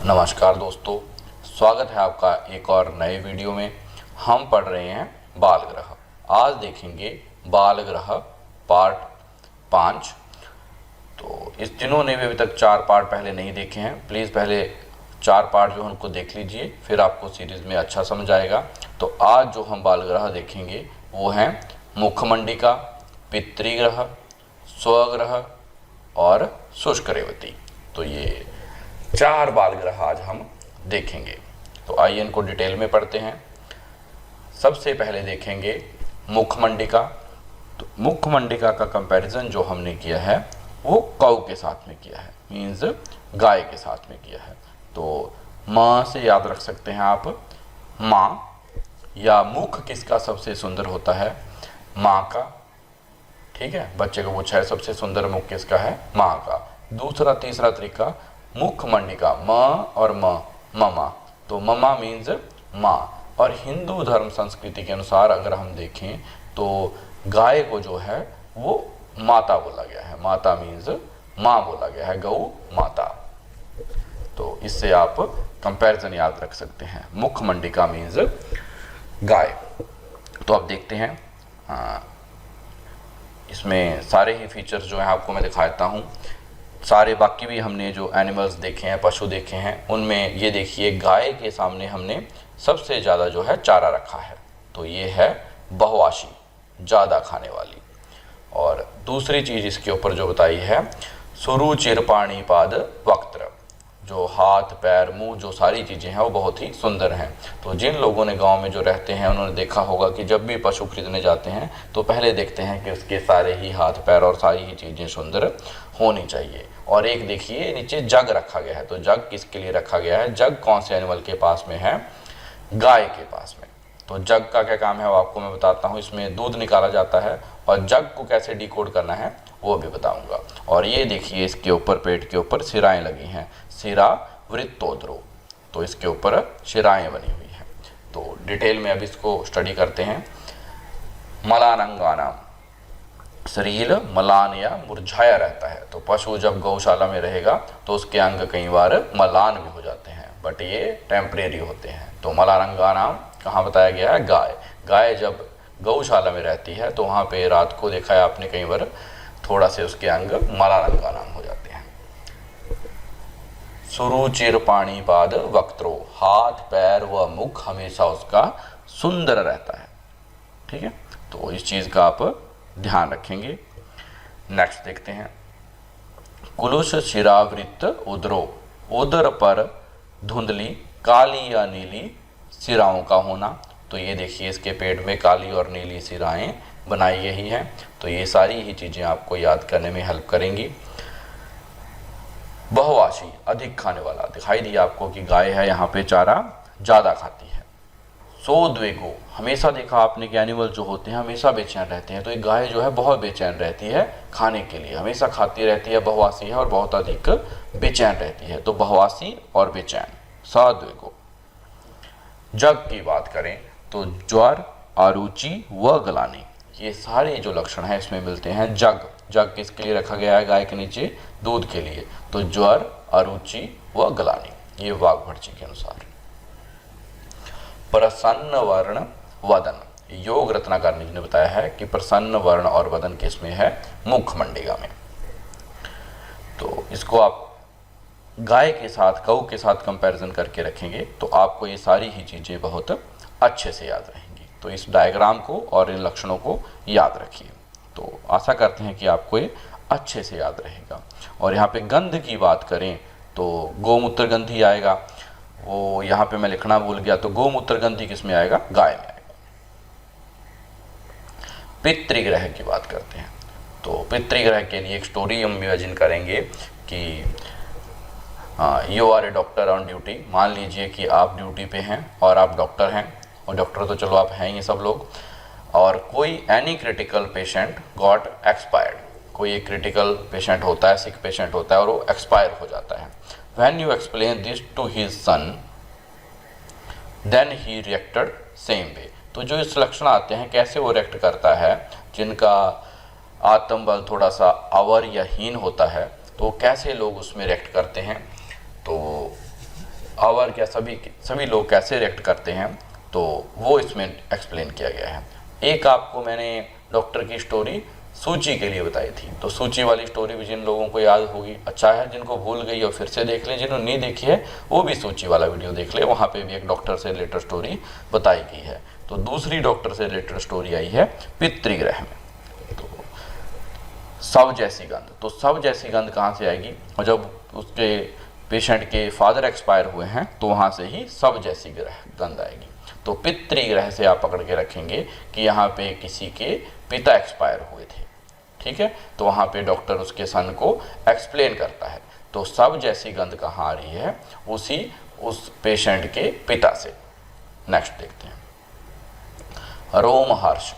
नमस्कार दोस्तों, स्वागत है आपका एक और नए वीडियो में। हम पढ़ रहे हैं बाल ग्रह। आज देखेंगे बाल ग्रह पार्ट 5। तो जिन्होंने भी अभी तक 4 पार्ट पहले नहीं देखे हैं, प्लीज़ पहले 4 पार्ट जो उनको देख लीजिए, फिर आपको सीरीज़ में अच्छा समझ आएगा। तो आज जो हम बाल ग्रह देखेंगे वो हैं मुखमंडिका, पितृग्रह, स्वग्रह और शुष्क रेवती। तो ये 4 बाल ग्रह आज हम देखेंगे। तो आइए इनको डिटेल में पढ़ते हैं। सबसे पहले देखेंगे मुखमंडिका। तो मुखमंडिका का कंपैरिजन जो हमने किया है वो कौ के साथ में किया है, मीन्स गाय के साथ में किया है। तो माँ से याद रख सकते हैं आप, माँ या मुख किसका सबसे सुंदर होता है? माँ का। ठीक है, बच्चे को पूछा है सबसे सुंदर मुख किसका है? माँ का। दूसरा तीसरा तरीका मुखमंडिका, माँ और ममा। तो ममा मीन्स माँ। और हिंदू धर्म संस्कृति के अनुसार अगर हम देखें तो गाय को जो है वो माता बोला गया है। माता मीन्स माँ बोला गया है, गौ माता। तो इससे आप कंपैरिजन याद रख सकते हैं। मुखमंडिका मीन्स गाय। तो अब देखते हैं, इसमें सारे ही फीचर्स जो हैं आपको मैं दिखाता हूँ। सारे बाकी भी हमने जो एनिमल्स देखे हैं, पशु देखे हैं, उनमें ये देखिए गाय के सामने हमने सबसे ज़्यादा जो है चारा रखा है। तो ये है बहुआशी, ज़्यादा खाने वाली। और दूसरी चीज़ इसके ऊपर जो बताई है सुरुचिरपाणिपाद वक्त्र, जो हाथ पैर मुंह जो सारी चीज़ें हैं वो बहुत ही सुंदर हैं। तो जिन लोगों ने गांव में जो रहते हैं उन्होंने देखा होगा कि जब भी पशु खरीदने जाते हैं तो पहले देखते हैं कि उसके सारे ही हाथ पैर और सारी ही चीज़ें सुंदर होनी चाहिए। और एक देखिए नीचे जग रखा गया है। तो जग किसके लिए रखा गया है? जग कौन से एनिमल के पास में है? गाय के पास में। तो जग का क्या काम है वो आपको मैं बताता हूँ। इसमें दूध निकाला जाता है और जग को कैसे डिकोड करना है वो भी बताऊंगा। और ये देखिए इसके ऊपर, पेट के ऊपर सिराएं लगी हैं, सिरा वृत्तोद्रो। तो इसके ऊपर शिराएं बनी हुई हैं। तो डिटेल में अब इसको स्टडी करते हैं। मलानंगानाम, शरीर मलान या मुरझाया रहता है। तो पशु जब गौशाला में रहेगा तो उसके अंग कई बार मलान भी हो जाते हैं, बट ये टेम्परेरी होते हैं। तो मलानंगानाम कहाँ बताया गया है? गाय। गाय जब गौशाला में रहती है तो वहाँ पे रात को देखा है आपने कई बार थोड़ा से उसके अंग मलानंगानाम हो जाते हैं। सुरुचिरपाणिपाद वक्त्रो, हाथ पैर व मुख हमेशा उसका सुंदर रहता है। ठीक है, तो इस चीज़ का आप ध्यान रखेंगे। नेक्स्ट देखते हैं कुलुष शिरावृत्त उदरो, उदर पर धुंधली काली या नीली सिराओं का होना। तो ये देखिए इसके पेट में काली और नीली सिराएं बनाई गई हैं। तो ये सारी ही चीज़ें आपको याद करने में हेल्प करेंगी। बहुआशी, अधिक खाने वाला। दिखाई दिया आपको कि गाय है, यहाँ पे चारा ज़्यादा खाती है। सोद्वेगो, हमेशा देखा आपने कि एनिमल जो होते हैं हमेशा बेचैन रहते हैं। तो एक गाय जो है बहुत बेचैन रहती है खाने के लिए, हमेशा खाती रहती है, बहुआसी है और बहुत अधिक बेचैन रहती है। तो बहुआसी और बेचैन, सोद्वेगो। जग की बात करें तो ज्वर, अरुचि व गलानी, ये सारे जो लक्षण हैं इसमें मिलते हैं। जग, जग किसके लिए रखा गया है? गाय के नीचे दूध के लिए। तो ज्वर, अरुचि व गलानी, ये वाघभटजी के अनुसार। प्रसन्न वर्ण वदन, योग रत्नाकर ने बताया है कि प्रसन्न वर्ण और वदन किसमें है? मुखमंडिका में। तो इसको आप गाय के साथ, गौ के साथ कंपैरिजन करके रखेंगे तो आपको ये सारी ही चीज़ें बहुत अच्छे से याद रहेंगी। तो इस डायग्राम को और इन लक्षणों को याद रखिए। तो आशा करते हैं कि आपको ये अच्छे से याद रहेगा। और यहाँ पे गंध की बात करें तो गोमूत्र गंधी आएगा। वो यहाँ पे मैं लिखना भूल गया, तो गोमूत्र गंधी किस में आएगा? गाय में आएगा। पितृग्रह की बात करते हैं तो पितृग्रह के लिए एक स्टोरी हम इमेजिन करेंगे कि you are a doctor on duty. मान लीजिए कि आप ड्यूटी पे हैं और आप डॉक्टर हैं, और डॉक्टर तो चलो आप हैं ही सब लोग। और कोई any critical patient got expired, कोई एक क्रिटिकल पेशेंट होता है, सिक पेशेंट होता है और वो एक्सपायर हो जाता है। When you explain this to his son, then he reacted same way। तो जो इस लक्षण आते हैं कैसे वो रिएक्ट करता है, जिनका आत्मबल थोड़ा सा अवर या हीन होता है, तो कैसे लोग उसमें रिएक्ट करते हैं। तो और क्या सभी लोग कैसे रिएक्ट करते हैं, तो वो इसमें एक्सप्लेन किया गया है। एक आपको मैंने डॉक्टर की स्टोरी सूची के लिए बताई थी, तो सूची वाली स्टोरी भी जिन लोगों को याद होगी अच्छा है, जिनको भूल गई और फिर से देख लें, जिन्होंने नहीं देखी है वो भी सूची वाला वीडियो देख ले, वहाँ पे भी एक डॉक्टर से रिलेटेड स्टोरी बताई गई है। तो दूसरी डॉक्टर से रिलेटेड स्टोरी आई है पितृग्रह में। तो शव जैसी गंध, तो शव जैसी गंध कहाँ से आएगी, और जब उसके पेशेंट के फादर एक्सपायर हुए हैं तो वहाँ से ही शव जैसी गंध आएगी। तो पितृग्रह से आप पकड़ के रखेंगे कि यहाँ पे किसी के पिता एक्सपायर हुए थे, ठीक है, तो वहाँ पे डॉक्टर उसके सन को एक्सप्लेन करता है। तो शव जैसी गंध कहाँ आ रही है, उस पेशेंट के पिता से। नेक्स्ट देखते हैं, रोमहर्ष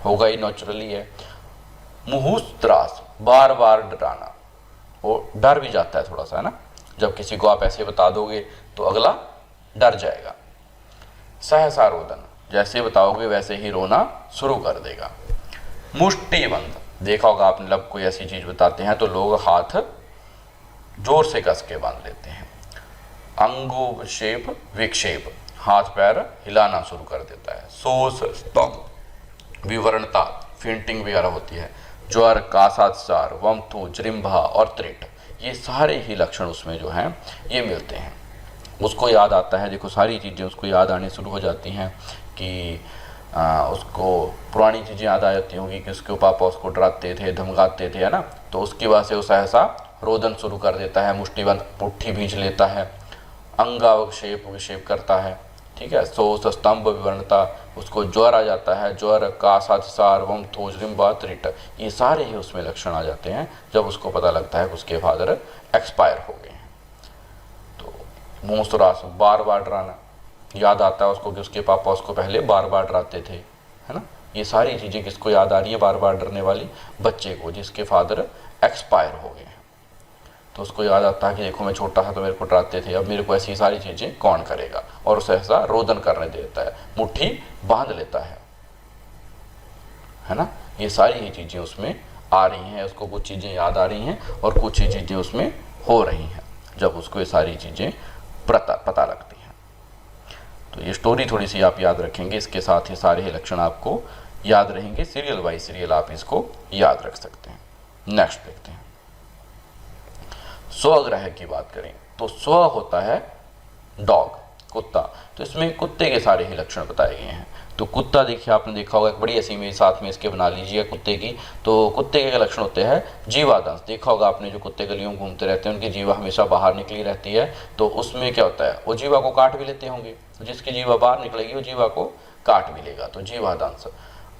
होगा ही, नेचुरली है। मुहुस त्रास, बार बार डराना, वो डर भी जाता है थोड़ा सा, है ना, जब किसी को आप ऐसे बता दोगे तो अगला डर जाएगा। सहसा रोदन, जैसे बताओगे वैसे ही रोना शुरू कर देगा। मुष्टिबंध, देखा होगा आपने, लब कोई ऐसी चीज बताते हैं तो लोग हाथ जोर से कस के बांध लेते हैं। अंगोक्षेप विक्षेप, हाथ पैर हिलाना शुरू कर देता है। सोस स्तंभ, विवरणता, फेंटिंग वगैरह होती है। ज्वर, कासाचार, वमथु, जृंभा और त्रिट, ये सारे ही लक्षण उसमें जो हैं ये मिलते हैं। उसको याद आता है, देखो सारी चीज़ें उसको याद आने शुरू हो जाती हैं कि उसको पुरानी चीज़ें याद आ जाती होंगी कि उसके पापा उसको डराते थे, धमकाते थे, है ना, तो उसकी वजह से वो सहसा रोदन शुरू कर देता है, मुष्टिबंध, मुट्ठी भींच लेता है, अंगावक्षेप विक्षेप करता है, ठीक है। सोस स्तंभ विवरणता, उसको ज्वर आ जाता है, ज्वर, कासाचार, वमथु, जृंभा, त्रिट, ये सारे ही उसमें लक्षण आ जाते हैं जब उसको पता लगता है कि उसके फादर एक्सपायर हो गए हैं। तो मुँह सुरास, बार बार डराना, याद आता है उसको कि उसके पापा उसको पहले बार बार डराते थे, है ना, ये सारी चीज़ें किसको याद आ रही है, बार बार डरने वाली, बच्चे को जिसके फादर एक्सपायर हो गए हैं। तो उसको याद आता है कि देखो मैं छोटा था तो मेरे को डराते थे, अब मेरे को ऐसी सारी चीज़ें कौन करेगा, और सहसा रोदन करने देता है, मुट्ठी बांध लेता है ना। ये सारी ही चीज़ें उसमें आ रही हैं, उसको कुछ चीज़ें याद आ रही हैं और कुछ ही चीज़ें उसमें हो रही हैं जब उसको ये सारी चीज़ें पता लगती हैं। तो ये स्टोरी थोड़ी सी आप याद रखेंगे, इसके साथ ही सारे ही लक्षण आपको याद रहेंगे, सीरियल बाय सीरियल आप इसको याद रख सकते हैं। नेक्स्ट देखते हैं, स्वग्रह की बात करें तो स्व होता है डॉग, कुत्ता, तो इसमें कुत्ते के सारे ही लक्षण बताए गए हैं। तो कुत्ता देखिए, आपने देखा होगा, एक बड़ी ऐसी इमेज साथ में इसके बना लीजिए कुत्ते की। तो कुत्ते के लक्षण होते हैं जीवादंश, देखा होगा आपने, जो कुत्ते गलियों में घूमते रहते हैं उनकी जीवा हमेशा बाहर निकली रहती है, तो उसमें क्या होता है, वो जीवा को काट भी लेते होंगे, तो जिसकी जीवा बाहर निकलेगी वो जीवा को काट भी लेगा, तो जीवादंश।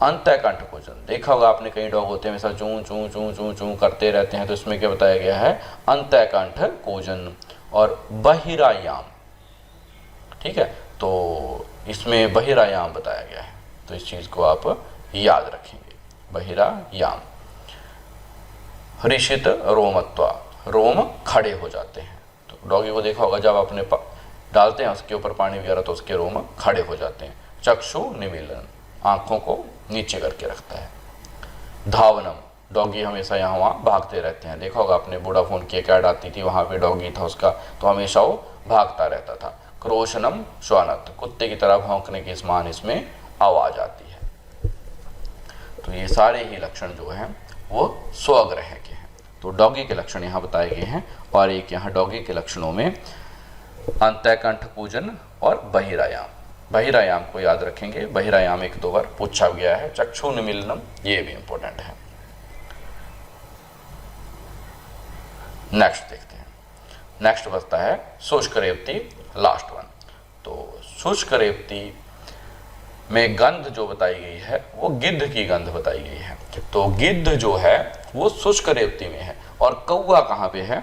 अंतःकंठ पूजन, देखा होगा आपने, कई डॉग होते हैं हमेशा चूं चूं चूं चूं चूं करते रहते हैं, तो इसमें क्या बताया गया है, अंतःकंठ पूजन। और बहिरायाम, ठीक है, तो इसमें बहिरायाम बताया गया है, तो इस चीज को आप याद रखेंगे, बहिरायाम। हृषित रोमत्वा, रोम खड़े हो जाते हैं, तो डॉगी को देखा होगा जब आपने डालते हैं उसके ऊपर पानी वगैरह तो उसके रोम खड़े हो जाते हैं। चक्षु निमीलन, आंखों को नीचे करके रखता है। धावनम, डॉगी हमेशा यहाँ वहाँ भागते रहते हैं, देखा होगा आपने, वोडाफोन की एक ऐड आती थी, वहाँ पे डॉगी था उसका, तो हमेशा वो भागता रहता था। क्रोशनम श्वानत, कुत्ते की तरह भौंकने के समान इसमें आवाज आती है। तो ये सारे ही लक्षण जो हैं वो स्वग्रह के हैं। तो डॉगी के लक्षण यहाँ बताए गए हैं, और एक यहाँ डॉगी के लक्षणों में अंतःकंठ पूजन और बहिरायाम, बहिरायाम को याद रखेंगे, बहिरायाम एक दो बार पूछा गया है। चक्षु निमीलनम, ये भी इंपॉर्टेंट है। नेक्स्ट देखते हैं, नेक्स्ट बचता है शुष्क रेवती, लास्ट वन। तो शुष्क रेवती में गंध जो बताई गई है वो गिद्ध की गंध बताई गई है। तो गिद्ध जो है वो शुष्क रेवती में है, और कौआ कहाँ पे है,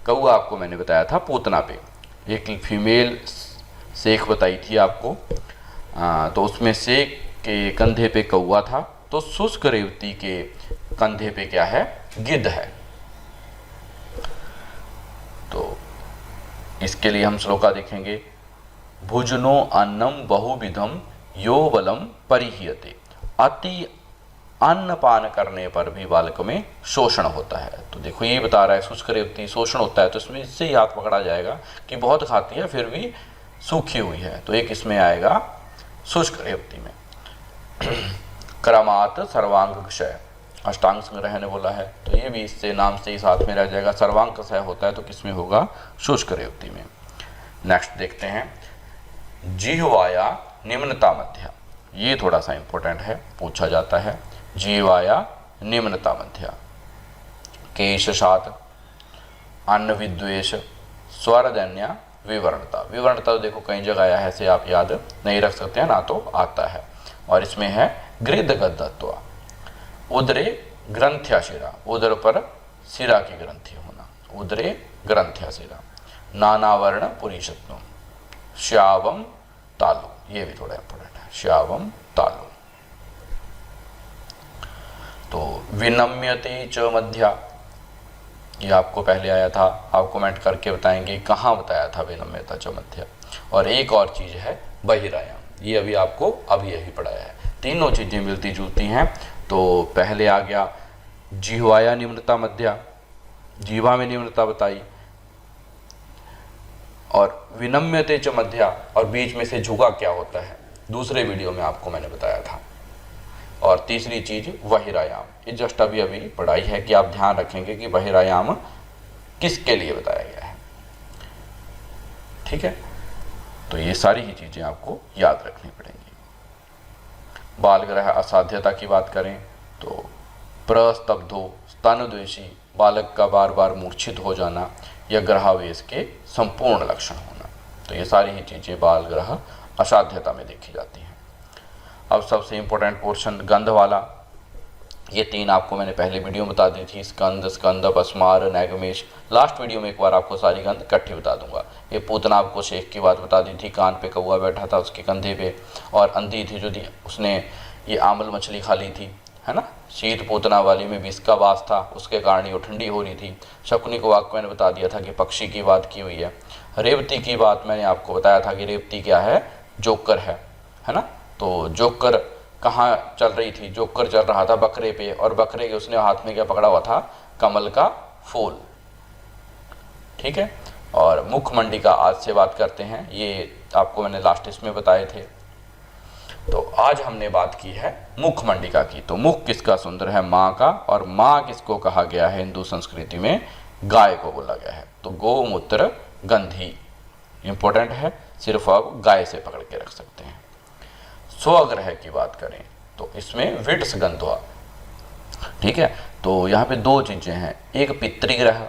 कौआ आपको मैंने बताया था पूतना पे, एक फीमेल शेख बताई थी आपको, तो उसमें शेख के कंधे पे कौआ था, तो शुष्क रेवती के कंधे पे क्या है, गिद्ध है। तो इसके लिए हम श्लोका देखेंगे, भुजनो अन्नम बहुविधम यो बलम परिह्यते, अति अन्न पान करने पर भी बालक में शोषण होता है। तो देखो ये बता रहा है शुष्क रेवती शोषण होता है, तो इसमें इससे ही हाथ पकड़ा जाएगा कि बहुत खाती है फिर भी सूखी हुई है, तो एक इसमें आएगा शुष्क रेवती में। क्रमात् सर्वांग क्षय, अष्टांग संग्रह ने बोला है, तो ये भी इससे नाम से ही साथ में रह जाएगा। सर्वांग क्षय होता है तो किसमें होगा? शुष्क रेवती में। नेक्स्ट देखते हैं जिह्वाया निम्नता मध्या, ये थोड़ा सा इंपॉर्टेंट है, पूछा जाता है। जिह्वाया निम्नता मध्या, केशशात, अन्न विद्वेष, स्वरजन्य विवरणता। विवरणता तो देखो कई जगह आया है, ऐसे आप याद नहीं रख सकते हैं ना, तो आता है। और इसमें है गृद्धगद्धत्वा, उदरे ग्रंथ्या शिरा, उदर पर सिरा की ग्रंथि होना, उदरे ग्रंथ्या शिरा। नानावर्ण पुरीशत्वम, श्यावम तालु, ये भी थोड़ा इंपॉर्टेंट है, श्यावम तालु। तो विनम्यते च मध्या, ये आपको पहले आया था, आप कमेंट करके बताएंगे कहाँ बताया था विनम्यता च मध्या। और एक और चीज़ है बहिरायाम, ये अभी आपको अभी यही पढ़ाया है। तीनों चीज़ें मिलती जुलती हैं। तो पहले आ गया जिह्वाया निम्नता मध्या, जीवा में निम्नता बताई, और विनम्यते च मध्या, और बीच में से झुका क्या होता है दूसरे वीडियो में आपको मैंने बताया था। और तीसरी चीज बहिरायाम, ये जस्ट अभी अभी पढ़ाई है कि आप ध्यान रखेंगे कि बहिरायाम किसके लिए बताया गया है, ठीक है। तो ये सारी ही चीजें आपको याद रखनी पड़ेंगी। बालग्रह असाध्यता की बात करें तो प्रस्तब्धो, स्तनद्वेषी, बालक का बार बार मूर्छित हो जाना, या ग्रहावेश के संपूर्ण लक्षण होना, तो ये सारी ही चीज़ें बालग्रह असाध्यता में देखी जाती हैं। अब सबसे इम्पोर्टेंट पोर्शन गंध वाला, ये तीन आपको मैंने पहले वीडियो में बता दी थी, स्कंद, स्कंद, पस्मार, नैगमेश। लास्ट वीडियो में एक बार आपको सारी गंध इकट्ठी बता दूंगा। ये पूतना आपको शेख की बात बता दी थी, कान पे कौवा बैठा था उसके कंधे पे, और अंधी थी जो थी उसने ये आमल मछली खा ली थी, है ना। शीत पूतना वाली में विष का वास था, उसके कारण ये ठंडी हो रही थी। शकुनी को वाक्य मैंने बता दिया था कि पक्षी की बात की हुई है। रेवती की बात मैंने आपको बताया था कि रेवती क्या है? जोकर है ना। तो जोकर कहाँ चल रही थी? जोकर चल रहा था बकरे पे, और बकरे के उसने हाथ में क्या पकड़ा हुआ था? कमल का फूल, ठीक है। और मुखमंडिका आज से बात करते हैं, ये आपको मैंने लास्ट इसमें बताए थे। तो आज हमने बात की है मुखमंडिका की। तो मुख किसका सुंदर है? माँ का। और माँ किसको कहा गया है हिंदू संस्कृति में? गाय को बोला गया है। तो गोमूत्र गंधी इंपॉर्टेंट है, सिर्फ आप गाय से पकड़ के रख सकते हैं। स्वग्रह की बात करें तो इसमें विट्स गंधवा, ठीक है। तो यहाँ पे दो चीजें हैं, एक पितृग्रह।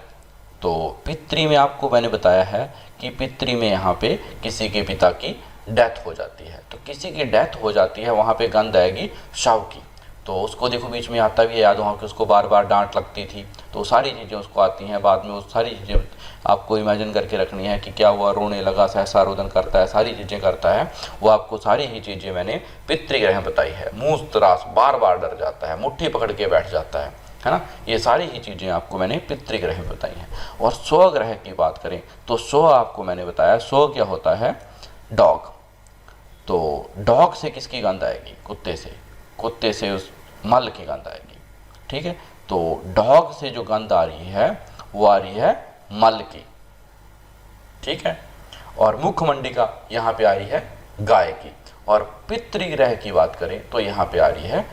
तो पितृ में आपको मैंने बताया है कि पितृ में यहाँ पे किसी के पिता की डेथ हो जाती है, तो किसी की डेथ हो जाती है वहाँ पे गंध आएगी शव की। तो उसको देखो बीच में आता भी है याद वहाँ कि उसको बार बार डांट लगती थी, तो सारी चीज़ें उसको आती हैं बाद में। वो सारी चीज़ें आपको इमेजिन करके रखनी है कि क्या हुआ, रोने लगा, सहसा रोदन करता है, सारी चीज़ें करता है वो। आपको सारी ही चीज़ें मैंने पितृग्रह बताई है। मुँह त्रास, बार बार डर जाता है, मुट्ठी पकड़ के बैठ जाता है ना। ये सारी ही चीज़ें आपको मैंने पितृग्रह में बताई हैं। और स्वग्रह की बात करें तो स्व आपको मैंने बताया, स्व क्या होता है? डॉग। तो डॉग से किसकी गंध आएगी? कुत्ते से। कुत्ते से उस मल की गंध आएगी, ठीक है। तो डॉग से जो गंध आ रही है वो आ रही है मल की, ठीक है। और मुखमंडिका यहाँ पे आ रही है गाय की। और पितृग्रह की बात करें तो यहाँ पे आ रही है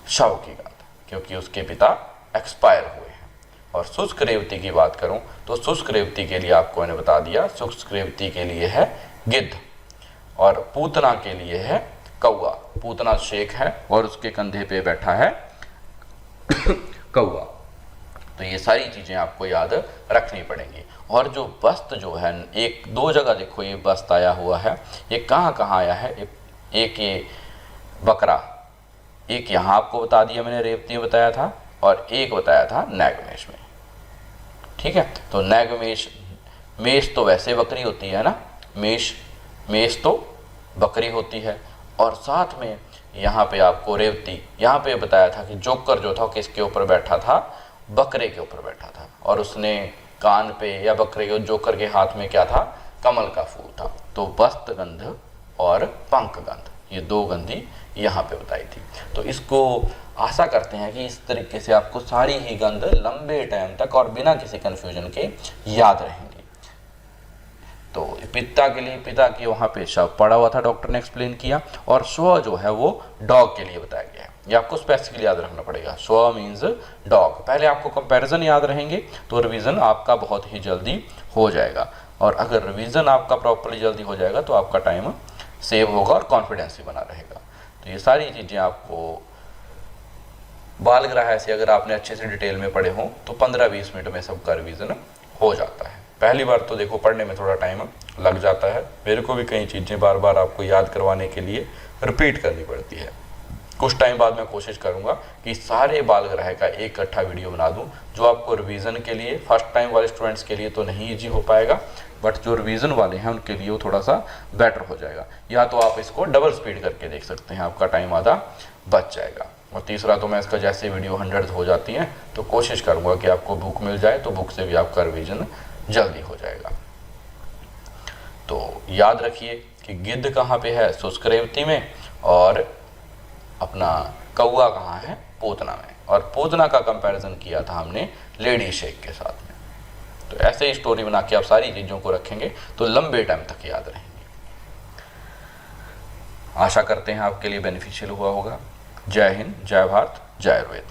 शव की गंध, क्योंकि उसके पिता एक्सपायर हुए हैं। और शुष्क रेवती की बात करूं तो शुष्क रेवती के लिए आपको मैंने बता दिया, शुष्क रेवती के लिए है गिद्ध, और पूतना के लिए है कौवा। पूतना शेख है और उसके कंधे पे बैठा है कौवा। तो ये सारी चीजें आपको याद रखनी पड़ेंगी। और जो बस्त जो है, एक दो जगह देखो ये बस्त आया हुआ है, ये कहाँ कहाँ आया है? एक ये बकरा, एक यहाँ आपको बता दिया मैंने रेवती में बताया था, और एक बताया था नैगमेश में, ठीक है। तो नैगमेश, मेष तो वैसे बकरी होती है ना, मेष तो बकरी होती है। और साथ में यहाँ पे आपको रेवती, यहाँ पे बताया था कि जोकर जो था किसके ऊपर बैठा था? बकरे के ऊपर बैठा था, और उसने कान पे या बकरे के जोकर के हाथ में क्या था? कमल का फूल था। तो बस्त गंध और पंख गंध, ये दो गंधी यहाँ पे बताई थी। तो इसको आशा करते हैं कि इस तरीके से आपको सारी ही गंध लंबे टाइम तक और बिना किसी कन्फ्यूजन के याद रहेंगी। तो पिता के लिए पिता के वहाँ पे शव पड़ा हुआ था, डॉक्टर ने एक्सप्लेन किया, और स्व जो है वो डॉग के लिए बताया गया है। ये आपको स्पेसिफिकली याद रखना पड़ेगा, स्व मीन्स डॉग। पहले आपको कंपैरिजन याद रहेंगे तो रिवीजन आपका बहुत ही जल्दी हो जाएगा, और अगर रिवीजन आपका प्रॉपरली जल्दी हो जाएगा तो आपका टाइम सेव होगा और कॉन्फिडेंस भी बना रहेगा। तो ये सारी चीज़ें आपको बालग्राह से अगर आपने अच्छे से डिटेल में पढ़े हों तो 15-20 मिनट में सबका रिवीजन हो जाता है। पहली बार तो देखो पढ़ने में थोड़ा टाइम लग जाता है, मेरे को भी कई चीज़ें बार बार आपको याद करवाने के लिए रिपीट करनी पड़ती है। कुछ टाइम बाद मैं कोशिश करूंगा कि सारे बालग्राह का एक इकट्ठा वीडियो बना दूं, जो आपको रिवीजन के लिए फर्स्ट टाइम वाले स्टूडेंट्स के लिए तो नहीं ईजी हो पाएगा, बट जो रिवीजन वाले हैं उनके लिए वो थोड़ा सा बेटर हो जाएगा। या तो आप इसको डबल स्पीड करके देख सकते हैं, आपका टाइम आधा बच जाएगा। और तीसरा तो मैं इसका जैसे वीडियो 100 हो जाती हैं तो कोशिश करूंगा कि आपको बुक मिल जाए, तो बुक से भी आपका रिवीजन जल्दी हो जाएगा। तो याद रखिए कि गिद्ध कहाँ पे है, शुष्क रेवती में, और अपना कौआ कहाँ है, पूतना में। और पूतना का कंपैरिजन किया था हमने लेडी शेख के साथ में। तो ऐसे ही स्टोरी बना के आप सारी चीज़ों को रखेंगे तो लंबे टाइम तक याद रहेंगे। आशा करते हैं आपके लिए बेनिफिशियल हुआ होगा। जय हिंद, जय भारत, जय आयुर्वेद।